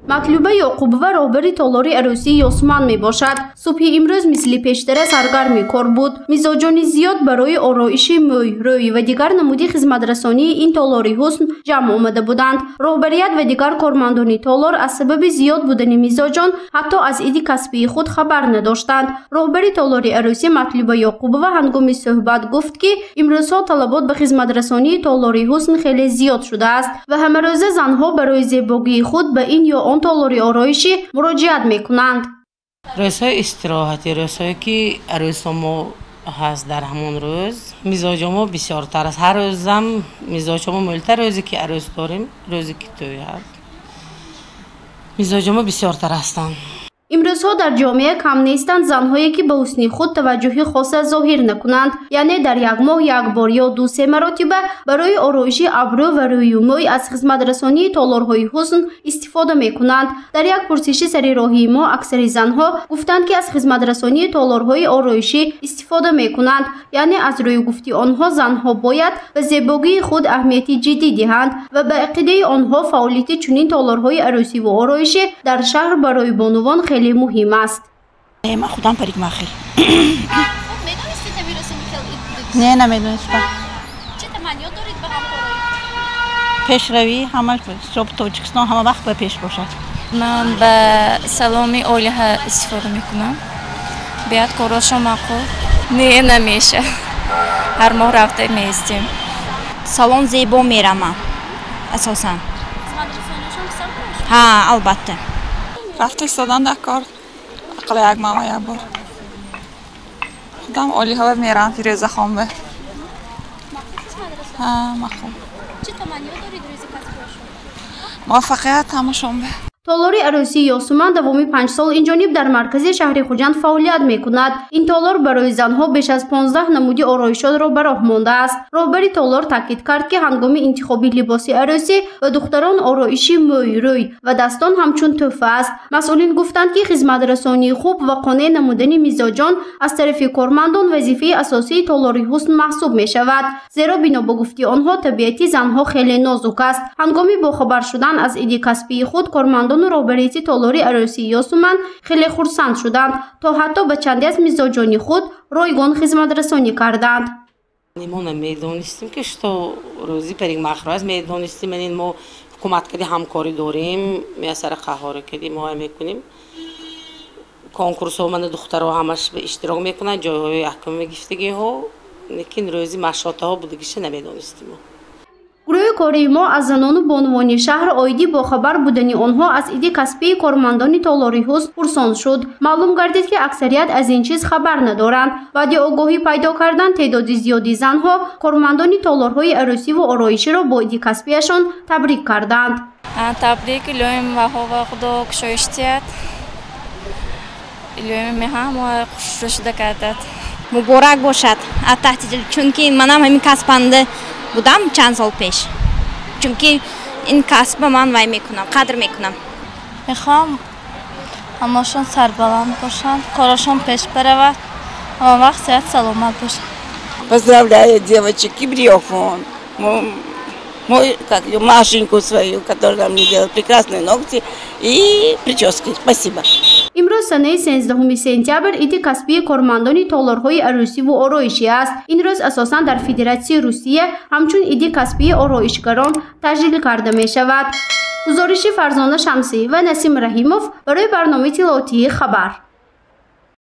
матлуба ёқубова роҳбари толори арӯсии Осман мебошад. Субҳи имрӯз мисли пештара саргарми кор буд. Мизоҷони зиёд барои ороиши мӯй, рӯй ва дигар намуди хизматрасонии ин толори ҳусн ҷамъ омада буданд. Роҳбарият ва дигар кормандони толор аз сабаби зиёд будани мизоҷон ҳатто аз иди касбии худ хабар надоштанд. Роҳбари толори арӯсӣ матлуба ёқубова ҳангоми суҳбат гуфт ки имрӯзҳо талабот ба хизматрасонии толори ҳусн хеле зиёд шудааст ва ҳамарӯза занҳо барои зебогии худ ба ин ё он толори ороишӣ муроҷиат мекунанд. рӯзҳои истироҳатӣ, рӯзҳое ки арӯсомо ҳаст дар ҳамон рӯз мизоҷомо бисёртар аст. ҳар рӯзам мизоҷомо мӯлтар рӯзе ки арӯс дорем, рӯзе ки тӯй ҳаст. мизоҷомо бисёртар ҳастанд. имрӯзҳо дар ҷомеа кам нестанд занҳое ки ба ҳусни худ таваҷҷуҳи хоса зоҳир накунанд, яъне дар як моҳ як бор ё ду-се маротиба барои ороиши абрӯ ва рӯю мӯй аз хизматрасонии толорҳои ҳусн истифода мекунанд. Дар як пурсиши сари роҳии мо аксари занҳо гуфтанд ки аз хизматрасонии толорҳои ороишӣ истифода мекунанд, яъне аз рӯи гуфти онҳо занҳо бояд ба зебогии худ аҳамияти ҷиддӣ диҳанд ва ба ақидаи онҳо фаъолияти чунин толорҳои арӯсиву ороишӣ дар шаҳр барои бонувон خیلی مهم است. من خودم پریکماخر. میدونستی که میرسیم که نه نمیدونستم. چه تمایل دارید به همکاری؟ پیشروی همه شب تاجیکستان همه وقت به پیش باشد. من به سلامی عالیه استفاده میکنم. بیاد کاراشو معقول. نه نمیشه. هر ماه رفته میستیم. سالن زیبا میرم اساسا. ها البته. رفت ایستادن در کار اقل یک ماه یک بار خودم عالی ها میرم فیروزه خانبه ها مخوب چه تمایل دارید روزی کسبشون؟ موفقیت همشون به толори арӯсии Осман давоми 5 сол инҷониб дар маркази шаҳри Хуҷанд фаъолият мекунад. Ин толор барои занҳо беш аз 15 намуди ороишотро ба роҳ мондааст. роҳбари толор таъкид кард ки ҳангоми интихоби либоси арӯсӣ ба духтарон ороиши мӯй, рӯй ва дастон ҳамчун тӯҳфа аст. масъулин гуфтанд ки хизматрасонии хуб ва қонеъ намудани мизоҷон аз тарафи кормандон вазифаи асосии толори ҳусн маҳсуб мешавад, зеро бино ба гуфти онҳо табиати занҳо хеле нозук аст. ҳангоми бохабар шудан аз иди касбии худ кормандон роҳбарияти толори арӯсии Осман хеле хурсанд шуданд, то ҳатто ба чанде аз мизоҷони худ ройгон хизматрасонӣ карданд. мо намедонистим ки што рӯзи парикмахр аст, медонистим мо ҳукуматкади ҳамкорӣ дорем, миясара қаҳора кади мо мекунем. конкурсҳо мана духтаро ҳамаш ба иштирок мекунанд, ҷойҳои аҳкоми гифтагиҳо, лекин рӯзи машотаҳо будагиша намедонистим. гурӯҳи кории мо аз занону бонувони шаҳр оиди бохабар будани онҳо аз иди касбии кормандони толори ҳусн хурсон шуд. маълум гардид ки аксарият аз ин чиз хабар надоранд. баъди огоҳӣ пайдо кардан теъдоди зиёди занҳо кормандони толорҳои арӯсиву ороиширо бо иди касбияшон табрик карданд. табрик илоҳим ваҳова худо кушоиштият илоҳим ҳама хушрӯшида кардад. муборак бошад аз таҳти дил, чунки манам ҳамин касбанда будам чанд сол пеш, чунки ин касба ман вай мекунам, қадр мекунам. мехоҳам ҳамашон сарбаланд бошанд, корашон пеш баравад, ҳама вақт сеҳат саломат бошад. Поздравляю девочек и Бриофон. Машинку свою, которая мне делает прекрасные ногти и прически. Спасибо. имрӯз санаи 13 сентябр иди касбии кормандони толорҳои арӯсиву ороишӣ аст. ин рӯз асосан дар Федератсияи Русия ҳамчун иди касбии ороишгарон таҷлил карда мешавад. гузориши Фарзона Шамсӣ ва Насим Раҳимов барои барномаи Тиловатии Хабар.